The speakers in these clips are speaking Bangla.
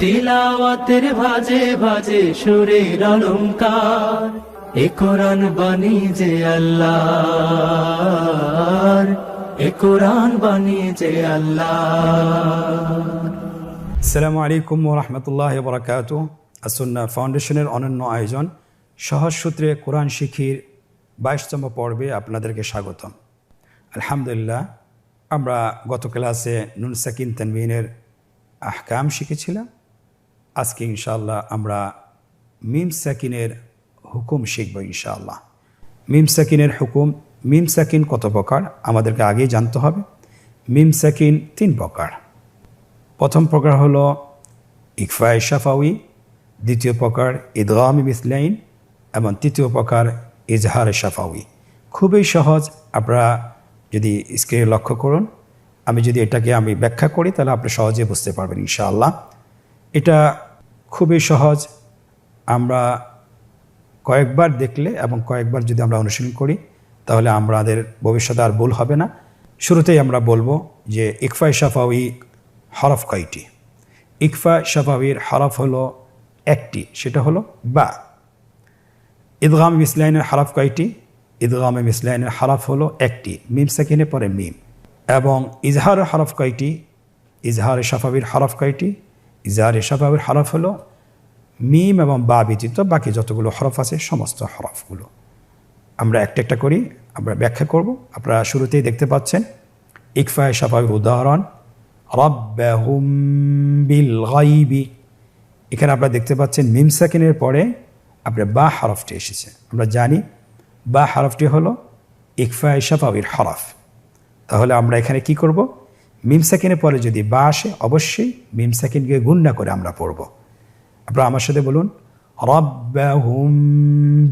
তিলাওয়াতের ভাজে ভাজে সুরের অলংকার, এ কোরআন বাণী যে আল্লাহর, এ কোরআন বাণী যে আল্লাহর। আসসালামু আলাইকুম ওয়া রাহমাতুল্লাহি ওয়া বারাকাতুহু। আসুন্নাহ ফাউন্ডেশনের অনন্য আয়োজন সহজ সূত্রে কোরআন শিখির 22তম পর্বে আপনাদেরকে স্বাগতম। আলহামদুলিল্লাহ, আমরা গত ক্লাসে নুন সাকিন তানবিনের আহকাম শিখেছিলাম। আজকে ইনশাআল্লাহ আমরা মিম সাকিনের হুকুম শিখব ইনশাআল্লাহ। মিম সাকিনের হুকুম, মিম সাকিন কত প্রকার আমাদেরকে আগেই জানতে হবে। মিম সাকিন 3 প্রকার। প্রথম প্রকার হলো ইকফায়ে শাফাউই, দ্বিতীয় প্রকার ইদগামে মিসলাইন এবং তৃতীয় প্রকার ইজহারে শাফাউই। খুবই সহজ, আপনারা যদি স্ক্রিনে লক্ষ্য করুন, আমি যদি এটাকে ব্যাখ্যা করি তাহলে আপনি সহজে বুঝতে পারবেন ইনশাআল্লাহ। এটা খুবই সহজ, আমরা কয়েকবার দেখলে এবং কয়েকবার যদি আমরা অনুশীলন করি তাহলে আমাদের ভবিষ্যতে আর ভুল হবে না। শুরুতেই আমরা বলবো যে ইকফায়ে শাফাউই হরফ কয়টি। ইকফা শাফাউইর হরফ হলো একটি, সেটা হলো বা। ইদগামে মিসলাইনের হরফ কয়টি? ইদগামে মিসলাইনের হরফ হলো একটি, মিম সাকিনের পরে মিম। এবং ইজহারের হরফ কয়টি? ইজহারে শাফাউইর হরফ কয়টি? ইজহারে শাফাউইর হরফ হলো মিম এবং বা ব্যতীত বাকি যতগুলো হরফ আছে সমস্ত হরফগুলো। আমরা একটা একটা করি, আমরা ব্যাখ্যা করব। আপনারা শুরুতেই দেখতে পাচ্ছেন ইকফায়ে শাফাউইর উদাহরণ রাব্বাহুম বিল গায়বি। এখানে আপনারা দেখতে পাচ্ছেন মিম সাকিনের পরে আপনার বা হরফটি এসেছে। আমরা জানি বা হরফটি হলো ইকফায়ে শাফাউইর হরফ। তাহলে আমরা এখানে কি করব? মিম সাকিনের পরে যদি বা আসে অবশ্যই মিম সাকিনকে গুণনা করে আমরা পড়ব। আপনারা আমার সাথে বলুন রাব্বাহুম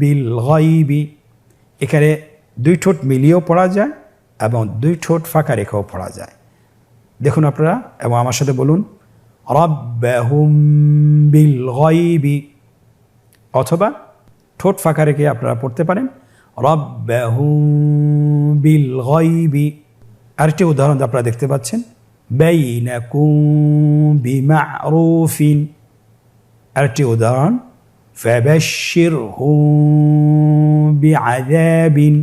বিল গায়বি। এখানে 2 ঠোঁট মিলিয়েও পড়া যায় এবং 2 ঠোঁট ফাঁকা রেখেও পড়া যায়। দেখুন আপনারা, এবং আমার সাথে বলুন রাব্বাহুম বিল গায়বি, অথবা ঠোঁট ফাঁকা রেখে আপনারা পড়তে পারেন রাব্বাহুম বিল গায়বি। আরেকটি উদাহরণ আপনারা দেখতে পাচ্ছেন বাইনাকুম বিমা'রুফিন। আরেকটি উদাহরণ ফাবাশশিরহুম বিআযাবিন,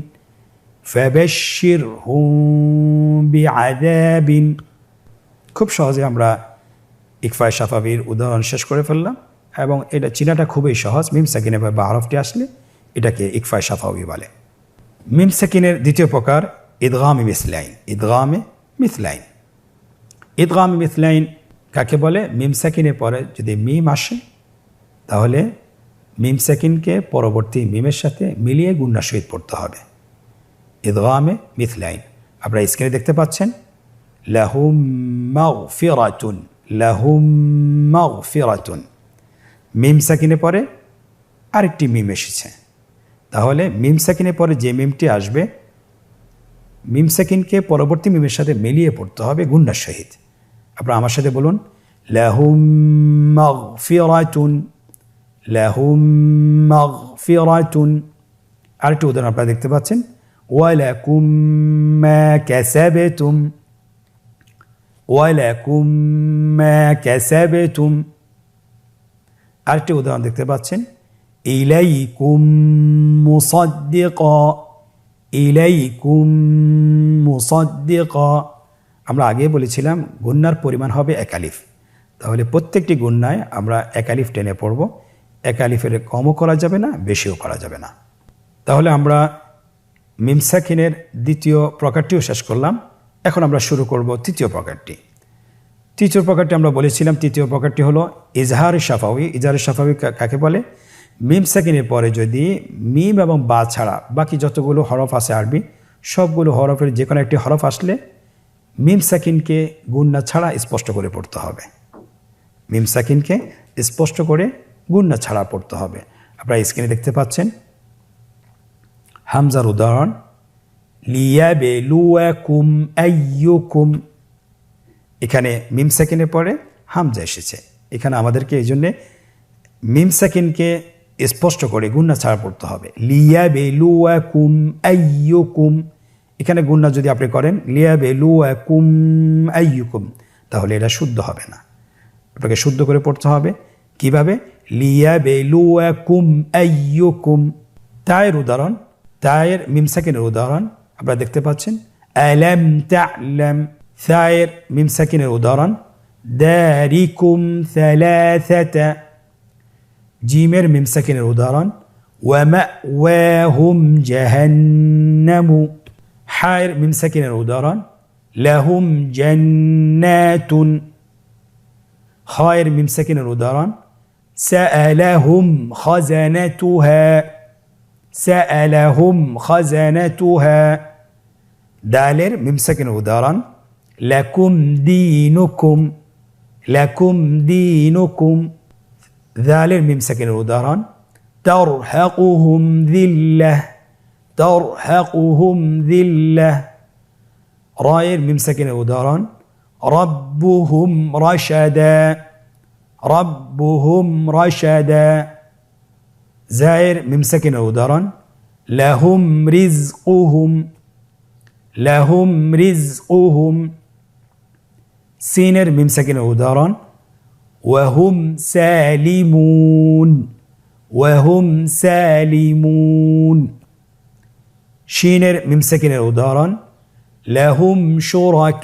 ফাবাশশিরহুম বিআযাবিন। খুব সহজে আমরা ইকফায়ে শাফাউইর উদাহরণ শেষ করে ফেললাম এবং এটা চিনাটা খুবই সহজ। মিম সাকিনের বা হরফটি আসলে এটাকে ইকফায়ে শাফাউই বলে। মিম সাকিনের দ্বিতীয় প্রকার ইদগামে মিসলাইন। ইদগামে মিসলাইন, ইদগামে মিসলাইন কাকে বলে? মিম সাকিনের পরে যদি মিম আসে তাহলে মিম সাকিনকে পরবর্তী মিমের সাথে মিলিয়ে গুণনার সহিত পড়তে হবে। ইদগামে মিসলাইন আপনারা স্ক্রিনে দেখতে পাচ্ছেন লাহুম মাগফিরাতুন, লাহুম মাগফিরাতুন। মিম সাকিনের পরে আরেকটি মিম এসেছে, তাহলে মিম সাকিনের পরে যে মিমটি আসবে মিম সাকিনকে পরবর্তী মিমের সাথে মিলিয়ে পড়তে হবে গুণনার সহিত। আপনারা আমার সাথে বলুন লাহুম মাগফিরাতুন, লাহুম মাগফিরাতুন। আরেকটি উদাহরণ আপনারা দেখতে পাচ্ছেন ওয়ালাকুম মা কাসাবতুম, ওয়ালাকুম মা কাসাবতুম। আরেকটি উদাহরণ দেখতে পাচ্ছেন ইলাইকুম মুসাদ্দিকা, ইলাইকুম মুসাদ্দিকা। আমরা আগে বলেছিলাম গুণনার পরিমাণ হবে 1 আলিফ, তাহলে প্রত্যেকটি গুণনায় আমরা 1 আলিফ টেনে পড়ব। 1 আলিফের কমও করা যাবে না, বেশিও করা যাবে না। তাহলে আমরা মিম সাকিনের দ্বিতীয় প্রকারটিও শেষ করলাম। এখন আমরা শুরু করব তৃতীয় প্রকারটি। তৃতীয় প্রকারটি আমরা বলেছিলাম, তৃতীয় প্রকারটি হলো ইজহারে শাফাউই। ইজহারে শাফাউই কাকে বলে? মিম সাকিনের পরে যদি মিম এবং বা ছাড়া বাকি যতগুলো হরফ আছে আরবি সবগুলো হরফের যে কোনো একটি হরফ আসলে মিম সাকিনকে গুণনা ছাড়া স্পষ্ট করে পড়তে হবে। মিম সাকিনকে স্পষ্ট করে গুণনা ছাড়া পড়তে হবে। আপনারা স্ক্রিনে দেখতে পাচ্ছেন হামজার উদাহরণ লিয়াবলুয়াকুম আইয়ুকুম। এখানে মিম সাকিনের পরে হামজা এসেছে। এখানে আমাদেরকে এই জন্যে মিম সাকিনকে স্পষ্ট করে গুণনা ছাড়া পড়তে হবে। লিয়াবলুয়াকুম আইয়ুকুম, এখানে গুণনা যদি আপনি করেন লিয়াবলুয়াকুম আইয়ুকুম তাহলে এটা শুদ্ধ হবে না। আপনাকে শুদ্ধ করে পড়তে হবে। কিভাবে? লিয়াবেলুয়াকুম আইয়ুকুম। তায়ের উদাহরণ, তায়ের মিম সাকিনের উদাহরণ আপনারা দেখতে পাচ্ছেন, আলাম তা'লাম। সায়ের মিম সাকিনের উদাহরণ, দারিকুম সালাসাতা। জিমের মিম সাকিনের উদাহরণ, ওয়া মাওয়াহুম জাহান্নামু। হায়ের মিম সাকিনের উদাহরণ, লাহুম জান্নাতুন। খায়ের মিম সাকিনের উদাহরণ, সাআলাহুম খাজানাতুহা। সাআলাহুম খাজানাতুহা। দালের মিম সাকিনের উদাহরণ, লাকুম দীনুকুম। লাকুম দীনুকুম। দালের মিম সাকিনের উদাহরণ, তারহাকুহুম যিল্লাহ। তারহাকুহুম যিল্লাহ। রায়ের মিম সাকিনের উদাহরণ, রব্বুহুম রাশাদা। রব্বুহুম রাশাদা। জায়ের মিম সাকিনের উদাহরণ, লাহুম রিজকুহুম। লাহুম রিজকুহুম। সিনের মিম সাকিনের উদাহরণ, ওয়াহুম সালিমুন। ওয়াহুম সালিমুন। শিনের মিম সাকিনের উদাহরণ, লাহুম শুরাকাউ।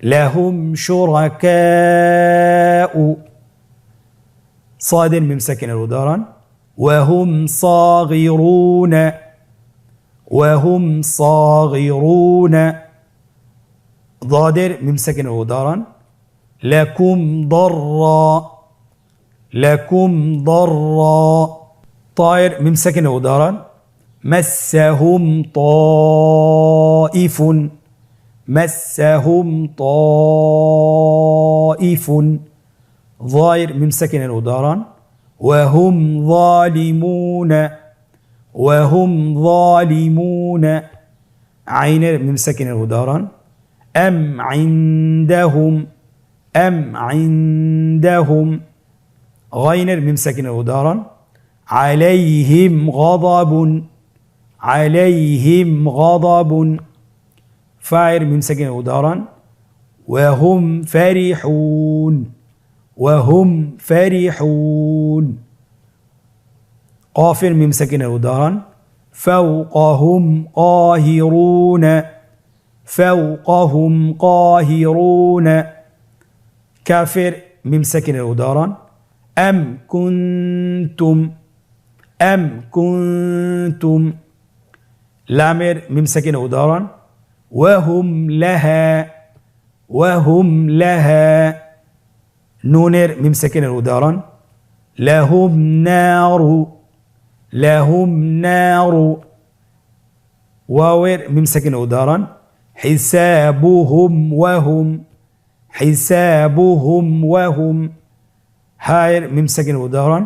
লাহুম শুরাকাউ। صاد মিম সাকিনের উদাহরণ, ওয়াহুম সাগিরুন। ওয়াহুম সাগিরুন। ضادের মিম সাকিনের উদাহরণ, লাকুম দররা। লাকুম দররা। طائر মিম সাকিনের উদাহরণ, মাসসাহুম তাইফুন। মাসসাহুম তাইফুন। ظائر মিম সাকিনের উদাহরণ, ওয়াহুম যালিমুন। ওয়াহুম যালিমুন। আইনের মিম সাকিনের উদাহরণ, আম ইনদাহুম। আম ইনদাহুম। গাইনের মিম সাকিনের উদাহরণ, আলাইহিম গাদাবুন। আলাইহিম গাদাবুন। ফায়ের মিম সাকিনের উদাহরণ, ওয়াহুম ফারিহুন। ওয়াহুম ফারিহুন। قافر মিম সাকিনের উদাহরণ, ফাওকাহুম কাহিরুন। ফাওকাহুম কাহিরুন। কাফের মিম সাকিনের উদাহরণ, আম কুনতুম। আম কুনতুম। লামের মিম সাকিনের উদাহরণ, ওয়াহুম লাহা। ওয়াহুম লাহা। নুনের মিম সাকিনের উদাহরণ, লাহুম নারু। লাহুম নারু। ওয়াওয়ের মিম সাকিনের উদাহরণ, হিসাবুহুম ওয়াহুম। হিসাবুহুম ওয়াহুম। হায়ের মিম সাকিনের উদাহরণ,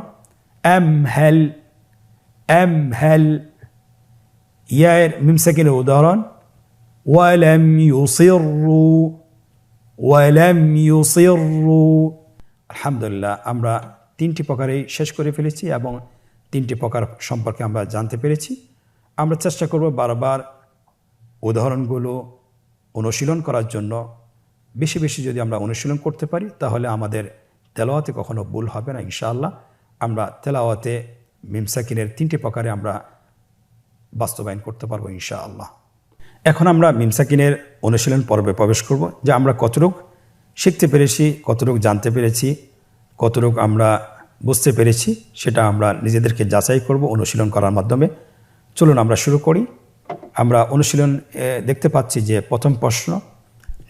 আমহাল। আমহাল। ইয়ায়ের মিম সাকিনের উদাহরণ, ওয়ালাম ইউসিরু। ওয়ালাম ইউসিরু। আলহামদুলিল্লাহ, আমরা 3টি প্রকারেই শেষ করে ফেলেছি এবং 3টি প্রকার সম্পর্কে আমরা জানতে পেরেছি। আমরা চেষ্টা করব বারবার উদাহরণগুলো অনুশীলন করার জন্য। বেশি বেশি যদি আমরা অনুশীলন করতে পারি তাহলে আমাদের তেলাওয়াতে কখনো ভুল হবে না ইনশাআল্লাহ। আমরা তেলাওয়াতে মিম সাকিনের 3টি প্রকারে আমরা বাস্তবায়ন করতে পারবো ইনশাআল্লাহ। এখন আমরা মিম সাকিনের অনুশীলন পর্বে প্রবেশ করব, যে আমরা কতটুকু শিখতে পেরেছি, কতটুকু জানতে পেরেছি, কতটুকু আমরা বুঝতে পেরেছি, সেটা আমরা নিজেদেরকে যাচাই করব অনুশীলন করার মাধ্যমে। চলুন আমরা শুরু করি। আমরা অনুশীলন দেখতে পাচ্ছি যে প্রথম প্রশ্ন,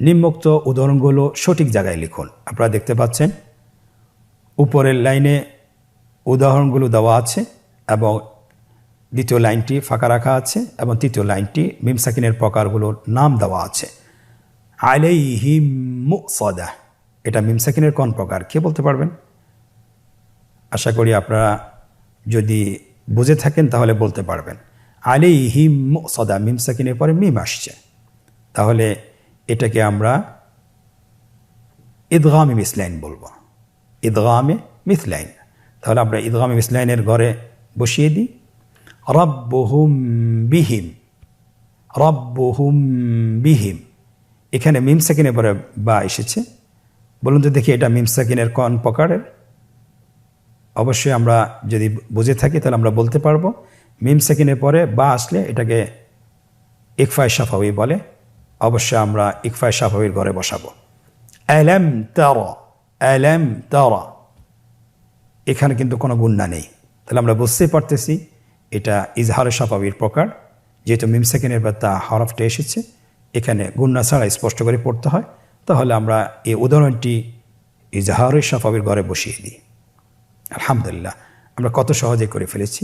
নিম্নোক্ত উদাহরণগুলো সঠিক জায়গায় লিখুন। আপনারা দেখতে পাচ্ছেন উপরের লাইনে উদাহরণগুলো দেওয়া আছে এবং দ্বিতীয় লাইনটি ফাঁকা রাখা আছে এবং তৃতীয় লাইনটি মিম সাকিনের প্রকারগুলোর নাম দেওয়া আছে। আলাইহিম মুসাদা, এটা মিম সাকিনের কোন প্রকার, কে বলতে পারবেন? আশা করি আপনারা যদি বুঝে থাকেন তাহলে বলতে পারবেন। আলাইহিম মুসাদা, মিম সাকিনের পরে মিম আসছে, তাহলে এটাকে আমরা ইদগামে মিসলাইন বলবো। ইদগামে মিসলাইন। তাহলে আমরা ইদগামে মিসলাইনের ঘরে বসিয়ে দিই। রব্বুহুম বিহিম। রব্বুহুম বিহিম। এখানে মিম সাকিনের পরে বা এসেছে। বলুন তো দেখি এটা মিম সাকিনের কোন প্রকারের? অবশ্যই আমরা যদি বুঝে থাকি তাহলে আমরা বলতে পারবো মিম সাকিনের পরে বা আসলে এটাকে ইকফায়ে শাফাওয়ি বলে। অবশ্যই আমরা ইকফায়ে শাফাওয়ির ঘরে বসাবো। আলাম তারা, আলাম তারা, এখানে কিন্তু কোনো গুন্না নেই, তাহলে আমরা বুঝতেই পারতেছি এটা ইজহারে শাফাওয়ির প্রকার। যেহেতু মিম সাকিনের বা তা হরফটা এসেছে, এখানে গুন্না ছাড়া স্পষ্ট করে পড়তে হয়, তাহলে আমরা এই উদাহরণটি ইজহারে শাফাওয়ির ঘরে বসিয়ে দিই। আলহামদুলিল্লাহ, আমরা কত সহজে করে ফেলেছি।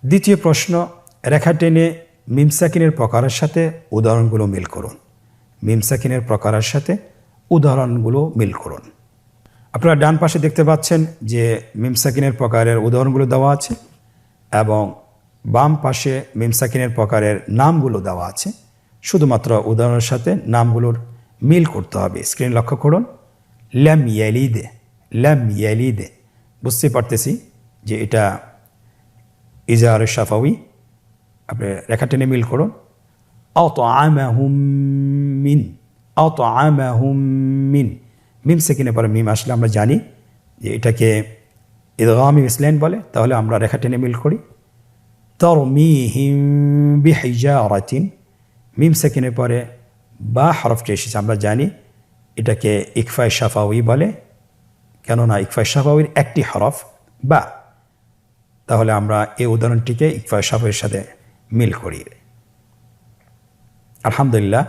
দ্বিতীয় প্রশ্ন, রেখা টেনে মিম সাকিনের প্রকারের সাথে উদাহরণগুলো মিল করুন। মিম সাকিনের প্রকারের সাথে উদাহরণগুলো মিল করুন। আপনারা ডান পাশে দেখতে পাচ্ছেন যে মিম সাকিনের প্রকারের উদাহরণগুলো দেওয়া আছে এবং বাম পাশে মিম সাকিনের প্রকারের নামগুলো দেওয়া আছে। শুধুমাত্র উদাহরণের সাথে নামগুলোর মিল করতে হবে। স্ক্রিন লক্ষ্য করুন, লাম ইয়ালিদে, লাম ইয়ালিদে, বুঝতে পারতেছি যে এটা ইজহারে শাফাওয়ি। আপনি রেখা টেনে মিল করুন। আতআমাহুম মিন, আতআমাহুম মিন, মিম সাকিনের পরে মিম আসলে আমরা জানি যে এটাকে ইদগামে মিসলাইন বলে, তাহলে আমরা রেখা টেনে মিল করি। তারমিহিম বিহিজারাতিন, মিম সাকিনের পরে বা হরফটি এসেছে, আমরা জানি এটাকে ইকফায়ে শাফাওয়ি বলে, কেননা ইকফায়ে শাফাওয়ির একটি হরফ বা, তাহলে আমরা এই উদাহরণটিকে ইকফায়ে শাফাওয়ির সাথে মিল করি। আলহামদুলিল্লাহ,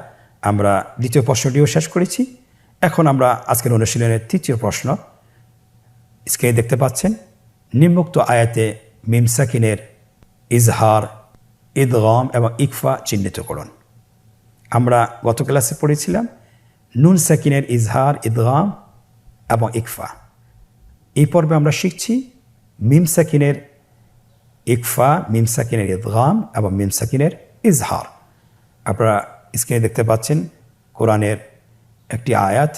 আমরা দ্বিতীয় প্রশ্নটিও শেষ করেছি। এখন আমরা আজকের অনুশীলনের তৃতীয় প্রশ্ন। স্ক্রিনে দেখতে পাচ্ছেন, নিম্নোক্ত আয়াতে মিম সাকিনের ইজহার, ইদগাম এবং ইকফা চিহ্নিত করুন। আমরা গত ক্লাসে পড়েছিলাম নুন সাকিনের ইজহার, ইদগাম এবং ইকফা। এই পর্বে আমরা শিখছি মিম সাকিনের ইকফা, মিম সাকিনের ইদগাম এবং মিম সাকিনের ইজহার। আপনারা স্ক্রিনে দেখতে পাচ্ছেন কোরআনের একটি আয়াত,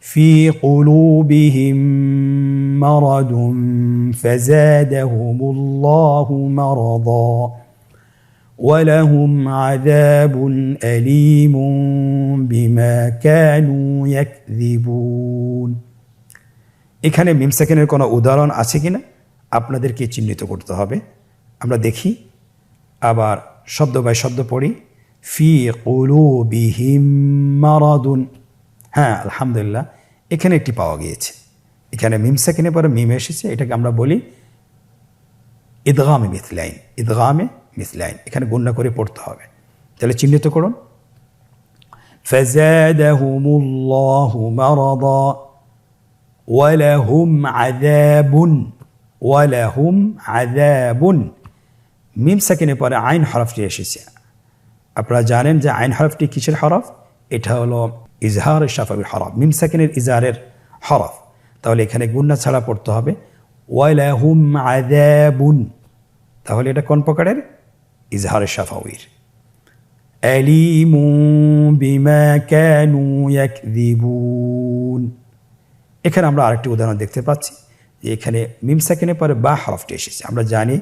ফি কুলুবিহিম মারাদুন ফাযাদাহুমুল্লাহু মারাদা ওয়ালাহুম আযাবুন আলীমুন বিমা কানু ইয়াকযিবুন। এখানে মিম সাকিনের কোনো উদাহরণ আছে কিনা আপনাদেরকে চিহ্নিত করতে হবে। আমরা দেখি, আবার শব্দ বাই শব্দ পড়ি। ফি কুলুবিহিম মারাদুন, হ্যাঁ আলহামদুলিল্লাহ, এখানে একটি পাওয়া গিয়েছে। এখানে মিম সাকিনের পরে মিম এসেছে, এটাকে আমরা বলি ইদগামে মিসলাইন, ইদগামে মিসলাইন। এখানে গুণনা করে পড়তে হবে। তাহলে চিহ্নিত করুন, ফাযাদাহুমুল্লাহু মারাদা ওয়ালাহুম আযাবুন, ওয়ালাহুম আযাবুন। মিম সাকিনের পরে আইন হরফটি এসেছে। আপনারা জানেন যে আইন হরফটি কিসের হরফ? এটা হলো ইজহারে শাফাওয়ির হরফ, মিম সাকিনের ইজহারের হরফ। তাহলে এখানে গুণনা ছাড়া পড়তে হবে ওয়ালাহুম আযাবুন। তাহলে এটা কোন প্রকারের? ইজহারে শাফাওয়ির। আলীমুন বিমা কানু ইয়াকযিবুন। এখানে আমরা আরেকটি উদাহরণ দেখতে পাচ্ছি যে এখানে মিম সাকিনের পরে বা হরফটি এসেছে। আমরা জানি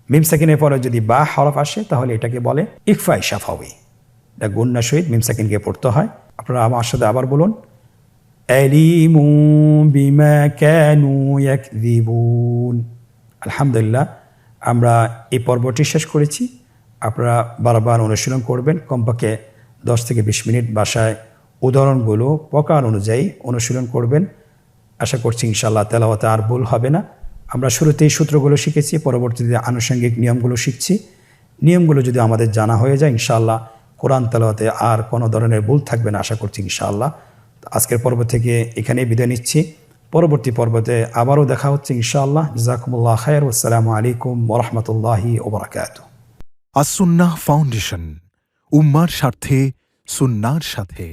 মিম সাকিনের পরে যদি বা হরফ আসে তাহলে এটাকে বলে ইকফায়ে শাফাওয়ি। এটা গুণনা সহিত মিম সাকিনকে পড়তে হয়। আপনারা আমার সাথে আবার বলুন, আলীমুন বিমা কানু ইয়াকযিবুন। আলহামদুলিল্লাহ, আমরা এই পর্বটি শেষ করেছি। আপনারা বারবার অনুশীলন করবেন, কমপক্ষে 10 থেকে 20 মিনিট বাসায় উদাহরণগুলো প্রকার অনুযায়ী অনুশীলন করবেন। আশা করছি ইনশাআল্লাহ তেলাওয়াতে আর ভুল হবে না। আমরা শুরুতেই সূত্রগুলো শিখেছি, পরবর্তীতে আনুষঙ্গিক নিয়মগুলো শিখছি। নিয়মগুলো যদি আমাদের জানা হয়ে যায়, ইনশাআল্লাহ কোরআন তেলাওয়াতে আর কোনো ধরনের ভুল থাকবে না আশা করছি ইনশাআল্লাহ। আজকের পর্ব থেকে এখানেই বিদায় নিচ্ছি। পরবর্তী পর্বতে আবারও দেখা হচ্ছে ইনশাআল্লাহ। জাযাকুমুল্লাহ খায়র। আসসালামু আলাইকুম ওয়া রাহমাতুল্লাহি ওয়া বারাকাতুহু। আসুন্নাহ ফাউন্ডেশন, উম্মার স্বার্থে সুন্নাহর সাথে।